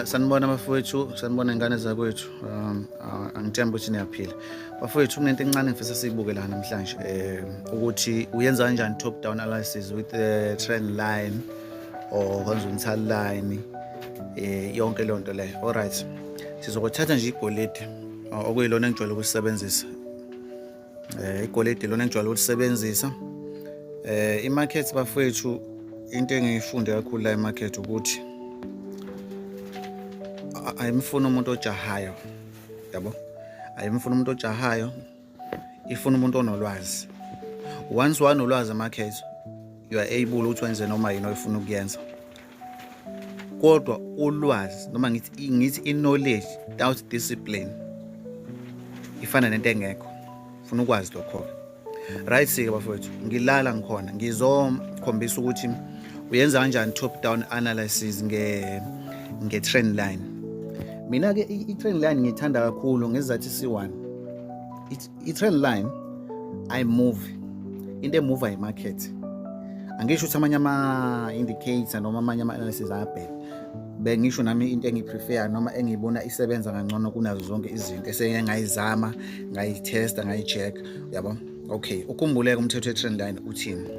Sanibona bafowethu, sanibona ingane zakwethu. Angithemba ukuthi niyaphila. Bafowethu kunento encane ngifisa siyibuke la namhlanje. Ukuthi uyenza kanjani top down analysis with the trend line or horizontal line. Yonke le nto leyo. Alright. Sizokuthatha nje igolide okuyilona engijwayele ukusebenzisa. Igolide lona engijwayele ukusebenzisa. I-market bafowethu into engiyifunde kakhulu la e-market ukuthi ayimfuna umuntu ojahayo, yabo. Ayimfuna umuntu ojahayo, ifuna umuntu onolwazi. Once wanolwazi e-market, you are able ukuthi wenze noma yini oyifuna ukuyenza. Kodwa ulwazi noma ngithi i-knowledge without discipline ifana nento engekho. Ufuna ukwazi lokho. Right sike bafowethu, ngilala ngikhona ngizokhombisa ukuthi uyenza kanjani top down analysis nge-trend line. Mina ke i-trend line ngithanda kakhulu ngesizathu si1. I-trend line I move into emove i-market. Angisho ukuthi amanye ama-indicator noma amanye ama-analysis ayabheka. Bengisho nami into engiprefer noma engibona isebenza kangcono kunazo zonke izinto esenge ngayizama, ngayitesta, ngayicheck, yabo. Okay, ukhumbuleke umthetho we-trend line uthini?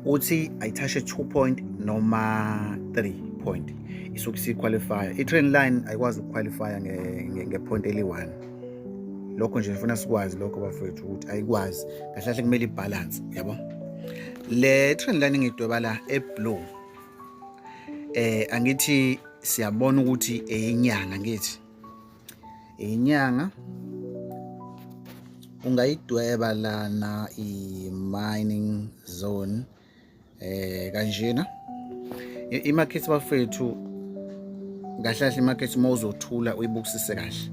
Uthi ayithashe 2 point noma 3 point. Isuke qualifier. I-trend line ayikwazi ukuqualifya ngepoint eli1. Lokho nje ngifuna sikwazi lokho bafowethu ukuthi ayikwazi. Kahle kumele ibalance, yabo. Le trend line ngidweba la eblue. Angithi siyabona ukuthi eyinyanga ngithi. Eyinyanga ungayidweba lana i-mining zone kanjena. I-market bafethu kahle i-market mawuzothula uyibukisise kahle.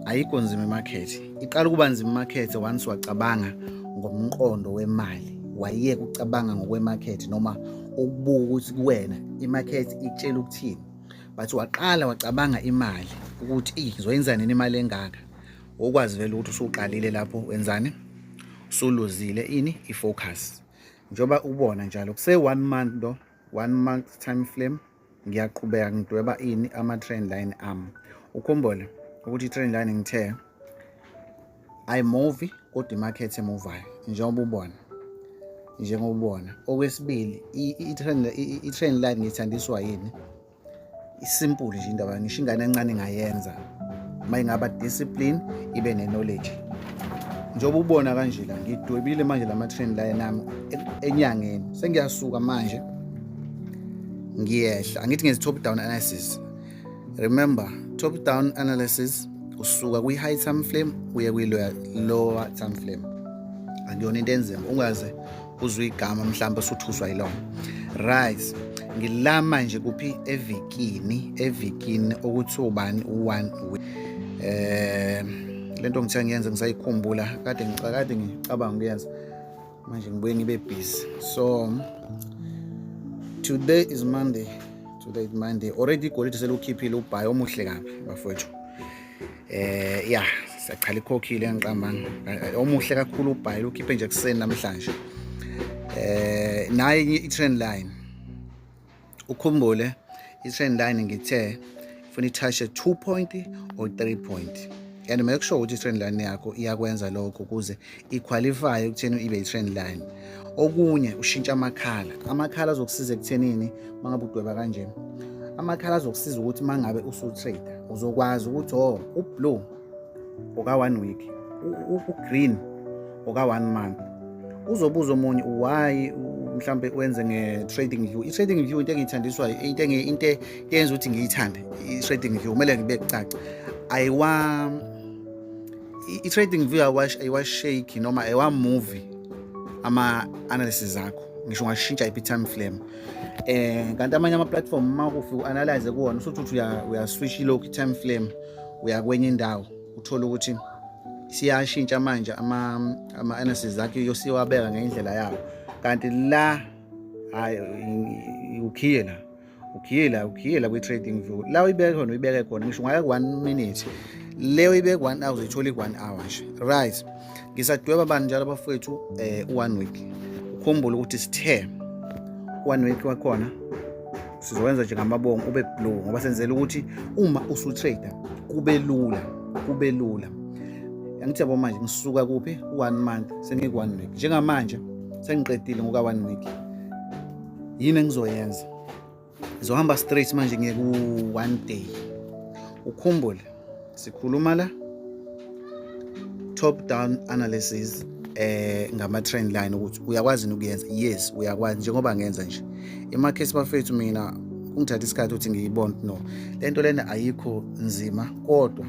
Ayikho nzima i-market. Iqala kuba nzima i-market once wacabanga ngomqondo wemali. Wayeke ucabanga ngokwe-market noma ukubuka ukuthi kuwena i-market ikutshela ukuthini. But waqala wacabanga imali ukuthi ngizoyenza nini imali engaka. Ukwazi vele ukuthi usuqalile lapho wenzani? Usuluzile i-focus. Njoba ubona njalo kuse 1 month lo, 1 month time frame ngiyaqhubeka ngidweba ama-trend line ami. Ukhumbule ukuthi i-trend line ngithe I move kodwa i-market emovayo njengoba ubona. Okwesibili i-trend line ngithandiswa yini? Isimple nje indaba, ngisho ingane encane ngayenza. Mayingaba discipline ibe ne-knowledge. Njengoba ubona kanje la ngidwebile manje lama-trend line nami enyangeni. Sengiyasuka manje ngiyehla. Angithi ngezi top down analysis. Remember, top down analysis usuka kwi-high time frame uye kwi-lower time frame. Angiyona into enzima ungaze uzwe igama mhlawumbe usuthuswa yilona. Right. Ngila manje kuphi evikini ukuthi ubani u1 lento ngithe ngiyenza ngisayikhumbula kade ngicabanga ukuyenza manje ngibuye ngibe busy. So today is Monday. Already igolide selukhiphile ubuy omuhle kabi bafowethu. Yeah, siyachala ikhokhile ngiqambanga. Omuhle kakhulu ubuy ukhiphe nje kuseni namhlanje. Naye i-trend line. Ukhumbule i-trend line ngithe ufuna ithashe 2 point or 3 point. And make sure ukuthi i-trend line yakho iyakwenza lokho ukuze iqualify ukutheni ibe i-trend line. Okunye ushintsha amakhala. Amakhala azokusiza ekuthenini mangabe udweba kanje. Amakhala azokusiza ukuthi mangabe usu-trader uzokwazi ukuthi ublue oka 1 week, ugreen oka 1 month. Uzobuza omunye why mhlambe wenze nge-trading view. I-trading view into engiyithandiswa into yenza ukuthi ngiyithande. I-trading view kumele ngibe kucaca. I-trading view ayiwashake noma ayiwamuvi ama-analysis akho. Ngisho ungashintsha i-time frame. Kanti amanye ama-platform mawufi u-analyze kuwona usuthi uya-switch ilokhu i-time frame uya kwenye indawo uthola ukuthi siyashintsha manje ama-analysis akho yosiwabeka ngendlela yawo. Kanti la ukhiyela kwi-trading view. La uyibeke khona ngisho ngeke 1 minute. Le uyibeke 1 hour uyithola i-1 hour nje. Right. Ngisadweba abantu njalo bafowethu 1 week. Ukhumbule ukuthi sithe 1 week wakhona sizokwenza nje ngamabongo ube blue ngoba senzela ukuthi uma usutrader kube lula. Angithi yabo manje ngisuka kuphi 1 month sengiku 1 week. Njengamanje sengiqedile ngoka 1 week. Yini engizoyenza? Ngizohamba straight manje ngiye ku 1 day. Ukhumbule sikhuluma la top down analysis ngama trend line ukuthi uyakwazi ukuyenza. Yes, uyakwazi njengoba ngenza nje. Imarket bafethu mina ungithatha isikhathi ukuthi ngiyibone no. Lento lena ayikho nzima kodwa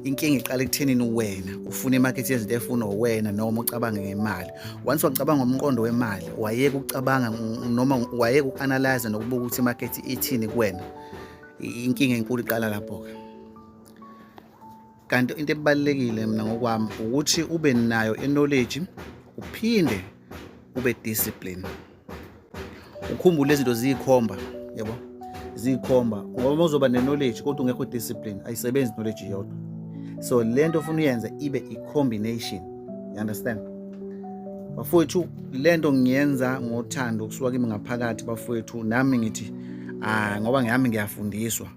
inkinga iqala ekuthenini wena ufuna imarket yezinto efuna wena noma ucabange ngemali. Once wacabanga ngomqondo wemali, wayeka ukucabanga noma wayeka ukuanalyze nokubuka ukuthi imarket ithini kuwena. Inkinga enkulu iqala lapho ke. Kanti into ebalekile mina ngokwami ukuthi ube nayo knowledge uphinde ube discipline. Ukhumbule izinto ziyikhomba, yabo? Ziyikhomba. Ngoba uzoba ne-knowledge kodwa ungekho discipline, ayisebenzi knowledge yodwa. So lento ofuna uyenza ibe i-combination. You understand? Bafowethu lento ngiyenza ngothando kusuka kimi ngaphakathi bafowethu nami ngithi ngoba ngihamba ngiyafundiswa.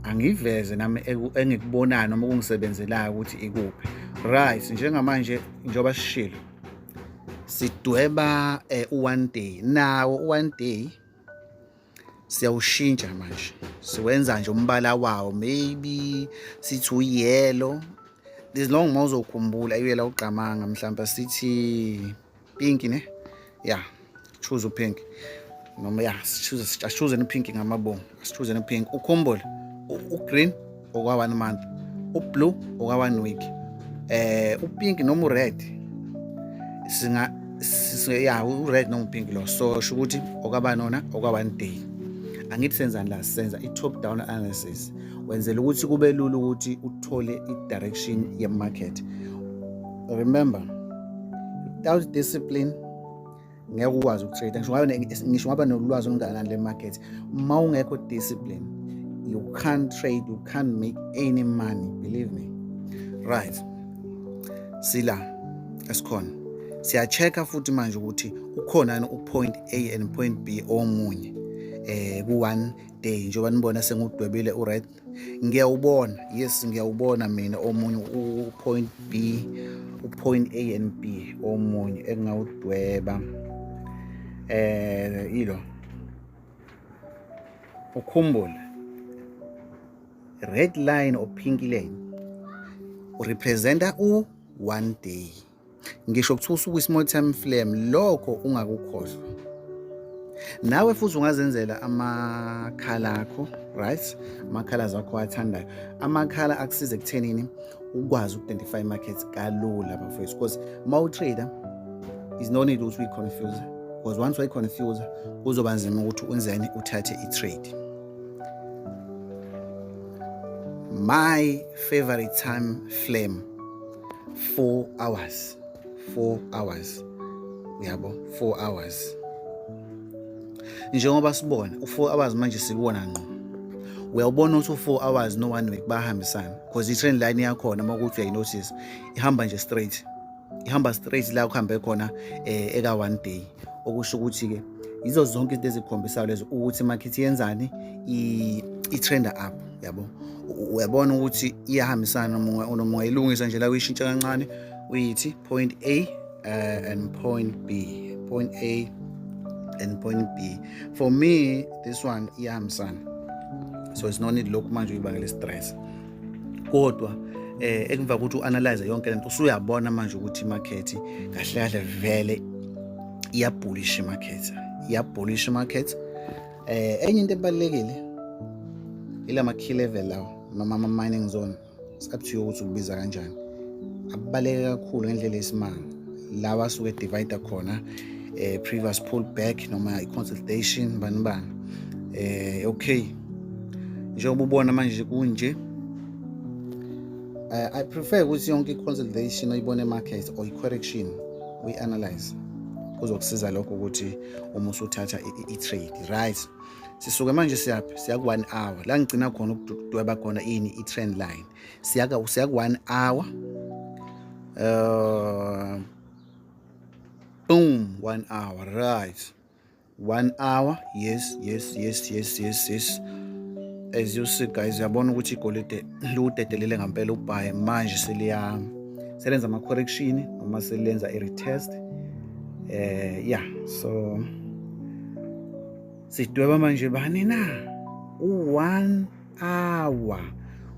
Angiveze nami engikubonayo noma kungisebenzelayo ukuthi ikuphi. Right, njengamanje njoba sishilo. Sidweba u1 day. Nawo u1 day siyawushintsha manje. Siwenza nje umbala wawo, maybe sithi yellow. This long mawuzokhumbula uyela uqamanga mhlawumbe sithi pink ne? Yeah, choose pink. Noma yeah, choose pink ngamabongo. Choose pink. Ukhumbule ugreen okwa 1 month, ublue okwa 1 week. Upink noma ured ured noma pink lo so sho ukuthi okabanona okwa 1 day. Angithi senzani la senza i-top down analysis wenzela ukuthi kube lula ukuthi uthole i-direction ye-market. Remember, without discipline ngeke ukwazi ukutrade. Ngisho ngaba nolwazi olungakanani le-market, uma ungekho discipline you can't trade, you can't make any money, believe me. Right, sila esikhona siya-check futhi manje ukuthi ukhona yini u-point A and point B omunye ku-1 day njengoba nibona sengudwebile u-red. Ngiyawubona, yes ngiyawubona mina omunye u-point B, u-point A and B omunye engawudweba yilo. Ukhumbule red line or pink line urepresenta u-1 day. Ngisho kuthusa uku-small time frame lokho ungakukhohlwa. Nawe futhi ungazenzela amakhala akho, right? Amakhala zakho athandayo. Amakhala akusiza ekuthenini ukwazi uku-identify markets kalula bafowethu because mawutrader is no need ukuthi uyi-confuse because once uyi-confuse kuzoba nzima ukuthi wenzeni uthathe i-trade. My favorite time frame 4 hours. 4 hours. Uyabo, 4 hours. Njengoba sibona u4 hours manje sibona ngqo. Uyabona ukuthi u4 hours no 1 week bahambisana because i-trend line yakhona makuthi uyayinotice ihamba nje straight. Ihamba straight la ukuhambe khona eka 1 day. Okusho ukuthi ke izo zonke izinto ezikhombisayo lezo ukuthi market yenzani i-trend up, yabo. Uyabona ukuthi iyahambisana noma uyilungisa nje la uyishintsha kancane uyithi point A and point B. Point A and point B. For me this one iyahambisana. So it's no need lokhu manje uyibangela stress. Kodwa ekuvaka ukuthi uanalyze yonke lento usuyabona manje ukuthi market kahle kahle vele iya bullish market. Iya bullish market. Enye into ebalekile ila ma key level lawo noma mining zone. It's up to you ukuthi ubiza kanjani. Abaleke kakhulu ngendlela esimanga. Lawa suke divide khona previous pullback noma i-consolidation bani. Okay. Njengoba ubona manje kunje I prefer ukuthi yonke i-consolidation oyibone market or i-correction uyi-analyze kuzokusiza lokho ukuthi uma usuthatha i-trade, right? Sisuke manje siya ku 1 hour la ngicina khona ukudweba khona ini i-trend line siya ku 1 hour boom 1 hour, right? 1 hour. Yes. As you see guys, uyabona ukuthi igolide liwudedelele ngampela ubhayi manje selenza ama-correction noma selenza i-retest. So sidweba manje bani na u-1 hour.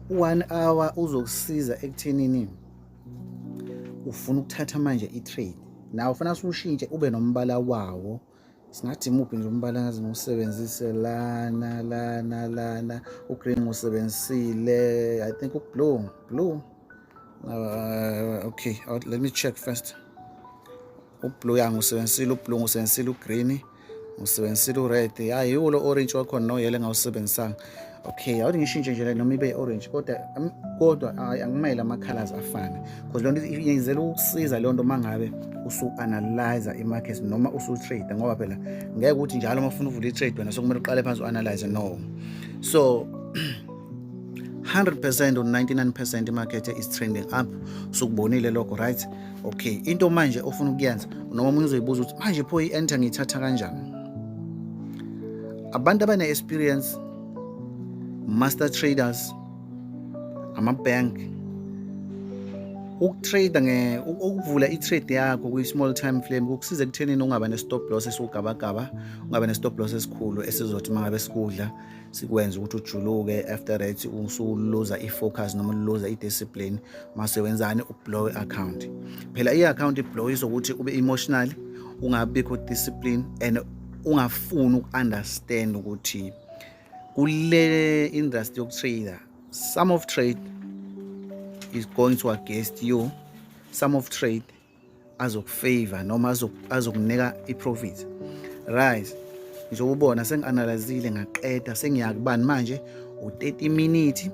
U-1 hour uzokusiza ekuthenini ufuna ukuthatha manje i-trade. Nawe ufuna ushintshe ube nombala wawo. Singathi muphi nje umbala ngazi ngiwusebenzise lana ugreen ngiwusebenzisile, I think blue. Okay, let me check first. Ublue ngiwusebenzisile, ublue ngiwusebenzisile, ugreen ngiwusebenzisile, ured yiwo lo orange wakhona noyellow engawusebenzisanga. Okay, awuthi ngishintshe nje noma ibe orange kodwa angimele ama-colors afane because lonto yenzela ukusiza leyo nto mangabe usu-analyze i-market noma usu-trade, ngoba phela ngeke ukuthi njalo uma ufuna uvula i-trade wena sokumele uqale phansi u-analyze. No. So 100% or 99% i-market is trending up. Sukubonile lokho, right? Okay, into manje ofuna ukuyenza noma umuntu uzoyibuza ukuthi manje pho i-enter ngiyithatha kanjani? Abantu abane-experience, master traders, ama-bank, ukutrade ukuvula i-trade yakho kwi-small time frame kukusiza ekuthenini ungaba ne-stop loss esugabagaba, ungaba ne-stop loss esikhulu esizothi mangabe sikudla sikwenza ukuthi ujuluke. After that usuluza i-focus noma uluza i-discipline mase wenzani ublow i-account. Phela i-account iblow izokuthi ube emotional, ungabikho discipline and ungafuni uku-understand ukuthi kule industry yokutrader some of trade is going to against you, some of trade azokufavor noma azokunika i-profit, right? Njengoba ubona sengi-analyzile ngaqeda sengiyakubani manje u-30 minutes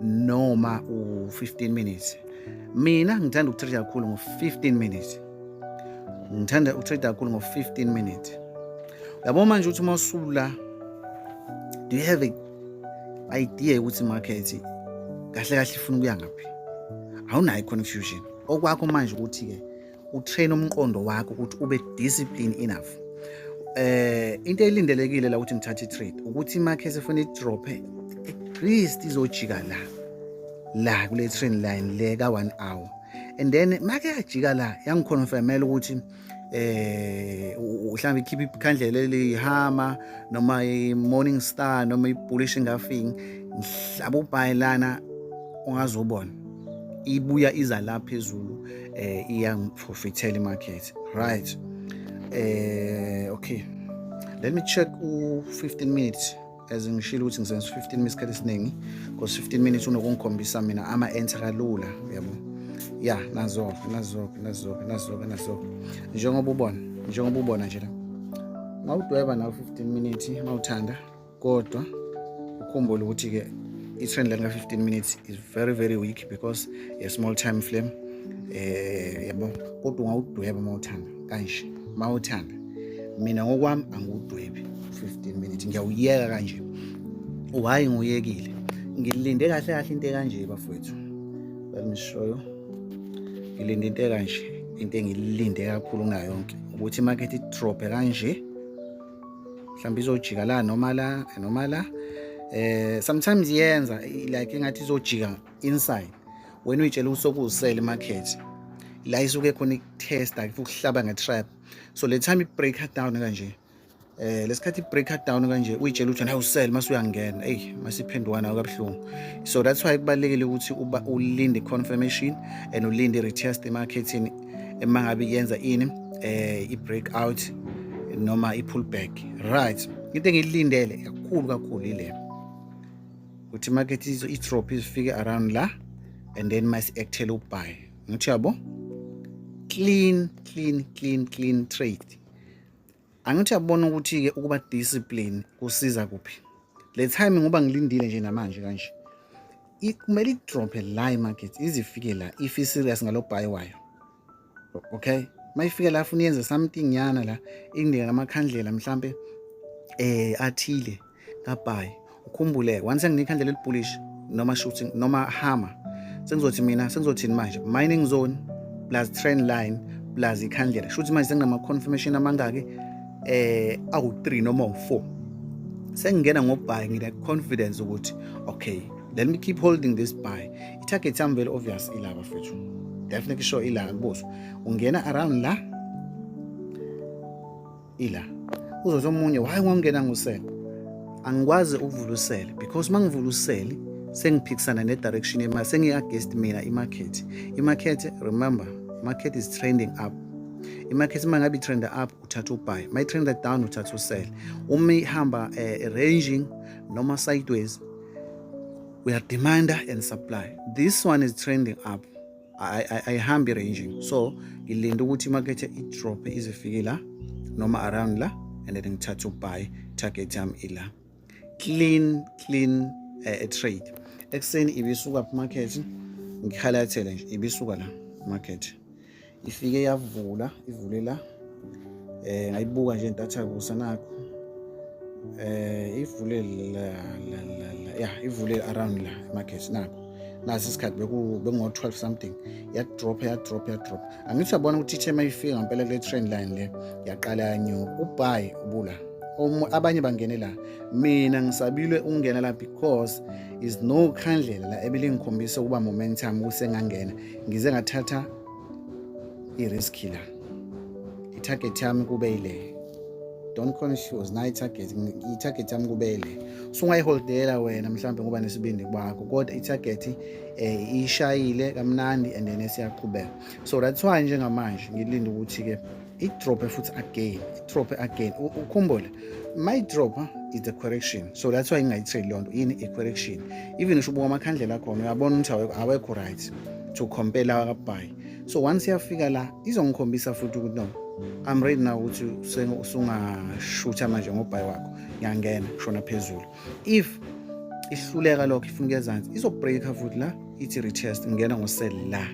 noma u-15 minutes. Mina ngithanda ukutrade kakhulu ngo-15 minutes. Ngithanda ukutrade kakhulu ngo-15 minutes. Yabo manje uthi mawusula, do you have a idea ukuthi market kahle ifuna ukuya ngaphi? Awunayo confusion. Okwakho manje ukuthi ke utrain umqondo wakho ukuthi ube discipline enough. Into elindelekile la ukuthi ngithathe i-trade ukuthi imarket efuna i-drop at least izojika la kule trend line le ka 1 hour, and then make yajika la yangiconfirmela ukuthi mhlawumbe ikhipha ikhandlela elihama noma i-morning star noma i-bullish engafing, ngihlaba ubhayi lana ungazobona ibuya iza la phezulu iyangiprofitela i-market, right? Okay, let me check u-15 minutes as ngishilo ukuthi ngisenza 15 minutes kade siningi because 15 minutes unokungikhombisa mina ama-enter kalula, yabo. Yeah, nazo njengoba ubona nje la ngawudweba nawo 15 minutes mawuthanda, kodwa ukhumbule ukuthi ke i-trend line ka-15 minutes is very very weak because a small time frame, yabo. Kodwa ungawudweba mawuthanda kanje, mawuthanda. Mina ngokwami angiwudwebi 15 minutes, ngiyawuyeka kanje. Why ngiyekile? Ngilinde kahle into ekanje bafowethu. Let me show you. Ngilinde into ekanje, into engilinde kakhulu kunayo yonke ukuthi imarket i-drop kanje, mhlawumbe izojika la noma la. Sometimes yenza like engathi izojika inside when uyitshela usokuzisela imarket la isuke khona ikutesta ukuhlaba nge-trap. So le time i-break down kanje, lesikhathi i-break down kanje uyitshela ukuthi nawe usell mase uyangena, masiphendukana kabuhlungu. So that's why kubalekile ukuthi ulinde confirmation and ulinde retest emarketini emangabe yenza ini i-breakout noma i-pullback, right? Into engilindele kakhulu ile ukuthi market i-drop izifike around la and then masi-actele ubuy. Ngithi yabo clean trade. Angithi yabona ukuthi ke ukuba discipline kusiza kuphi. Le time ngoba ngilindile nje namanje kanje, kumele i-drop la market izifike la if i-serious ngalo buy wayo. Okay, mayifike la ufuna yenze something yana la indika ngamakhandlela mhlambe athile ka buy. Ukhumbule once nginikhandlela elibullish noma shooting noma hammer, sengizothini manje mining zone plus trend line plus ikhandlela. Shuthi manje senginama confirmation amangaki awu-3 noma awu-4 sengingena ngobuy ngine confidence ukuthi okay, let me keep holding this buy. I-target yami very obvious ila bafethu, definitely sure ila kubuzo ungena around la ila uzothi omunye why ngongena ngusele angikwazi ukuvula usele because mangivula usele sengiphikisana ne-direction yemali sengi-against mina i-market remember market is trending up. I-market uma ngabe i-trend up uthatha ubuy, uma i-trend down uthatha usele. Uma ihamba ranging noma sideways we are demander and supply. This one is trending up, ayihambi ranging, so ngilinda ukuthi i-market i-drop izifike la noma around la and then ngithatha ubuy, target yami ila. Clean trade. Ekuseni ibisuka market ngihighlighthele nje ibisuka la market ifike yavula ivule la ngayibuka nje intatha kusa nakho ivule la ivule around la market nakho nasi isikhathi bekungo 12 something ya drop angithi yabona ukuthi ithe mayifika ngempela le trend line le yaqala yanyuka ubuy ubula abanye bangene la, mina ngisabile ungena la because is no khandlela la ebelingikhombisa ukuba momentum kusengangena ngize ngathatha i-risk la. I-target yami kube ile, don't confuse na i-target yami kube ile, so ungayiholdela wena mhlawumbe ngoba nesibindi kwakho kodwa i-target ishayile kamnandi and then siyaqhubeka. So that's why njengamanje ngilinda ukuthi ke i-drop futhi again ukhumbule my drop is the correction, so that's why ngingayitrade lonto yini i-correction. Even ushubuka amakhandlela khona uyabona ukuthi awekho right to compare la kabuy, so once yafika la izongikhombisa futhi ukuthi no I'm ready now ukuthi usungashutha manje ngobuy wakho ngiyangena kushona phezulu. If ihluleka lokho ifuna ezansi izobreaka futhi la ithi retest ngena ngosell la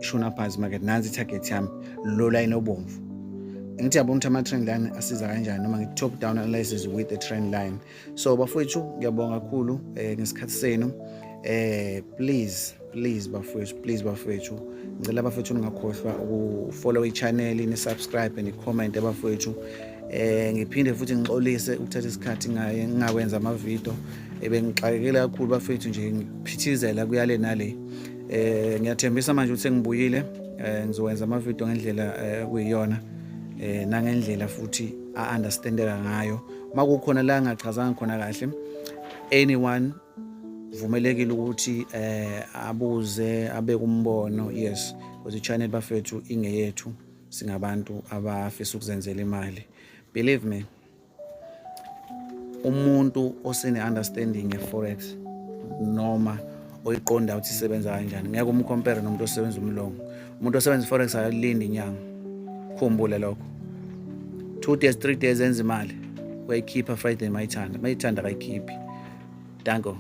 shona phansi market nansi i-target yami lo line obomvu. Ngithi yabona ukuthi ama-trend line asiza kanjani noma ngithi top down analysis with the trend line. So bafowethu ngiyabonga kakhulu ngesikhathi senu. Please bafowethu ngicela bafowethu ningakhohlwa ukufollow i-channel, ni-subscribe ni-comment bafowethu. Ngiphinde futhi ngixolise ukuthatha isikhathi ngingakwenza ama-video ebengixakekile kakhulu bafowethu nje ngiphithizela kuyale nale. Ngiyathembisa manje ukuthi ngibuyile ngizokwenza ama-video ngendlela kuyiyona nangendlela futhi a-understandeka ngayo. Makukhona la ngachazanga khona kahle anyone vumelekile ukuthi abuze abeke umbono, yes, because i-channel bafethu ingeyethu, singabantu abafisa ukuzenzela imali. Believe me, umuntu osene-understanding ye-forex noma oyiqonda ukuthi isebenza kanjani ngeke umcompare nomuntu osebenza umlongo. Umuntu osebenza i-forex ayalindi inyanga, khumbule lokho. 2 days 3 days enza imali uyayikhipha Friday mayithanda akayikhiphi. Danko.